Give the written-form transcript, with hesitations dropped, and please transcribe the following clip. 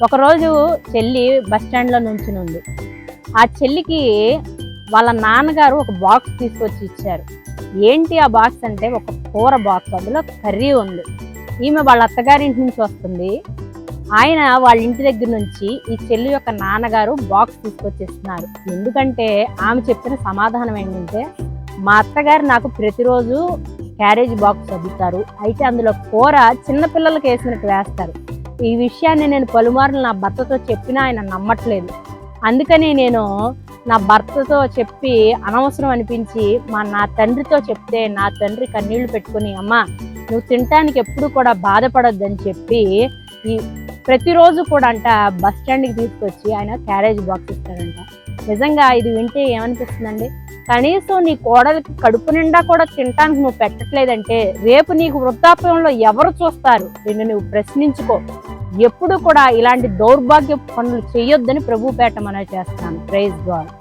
ఒకరోజు చెల్లి బస్ స్టాండ్లో నుంచునుంది. ఆ చెల్లికి వాళ్ళ నాన్నగారు ఒక బాక్స్ తీసుకొచ్చి ఇచ్చారు. ఏంటి ఆ బాక్స్ అంటే ఒక కూర బాక్స్, అందులో కర్రీ ఉంది. ఈమె వాళ్ళ అత్తగారింటి నుంచి వస్తుంది. ఆయన వాళ్ళ ఇంటి దగ్గర నుంచి ఈ చెల్లి యొక్క నాన్నగారు బాక్స్ తీసుకొచ్చేస్తున్నారు. ఎందుకంటే ఆమె చెప్పిన సమాధానం ఏంటంటే, మా అత్తగారు నాకు ప్రతిరోజు క్యారేజ్ బాక్స్ చదువుతారు, అయితే అందులో కూర చిన్నపిల్లలకి వేసినట్టు వేస్తారు. ఈ విషయాన్ని నేను పలుమార్లు నా భర్తతో చెప్పినా ఆయన నమ్మట్లేదు. అందుకని నేను నా భర్తతో చెప్పి అనవసరం అనిపించి నా తండ్రితో చెప్తే నా తండ్రి కన్నీళ్లు పెట్టుకుని, అమ్మా నువ్వు తినటానికి ఎప్పుడు కూడా బాధపడొద్దని చెప్పి ఈ ప్రతిరోజు కూడా బస్ స్టాండ్కి తీసుకొచ్చి ఆయన క్యారేజ్ బాక్స్ ఇస్తాడంట. నిజంగా ఇది వింటే ఏమనిపిస్తుందండి? కనీసం నీ కోడలికి కడుపు నిండా కూడా తినటానికి నువ్వు పెట్టట్లేదంటే రేపు నీకు వృద్ధాప్యంలో ఎవరు చూస్తారు? నిన్ను నువ్వు ప్రశ్నించుకో. ఎప్పుడు కూడా ఇలాంటి దౌర్భాగ్య పనులు చేయొద్దని ప్రభుపేట మనం చేస్తున్నాను. Praise God.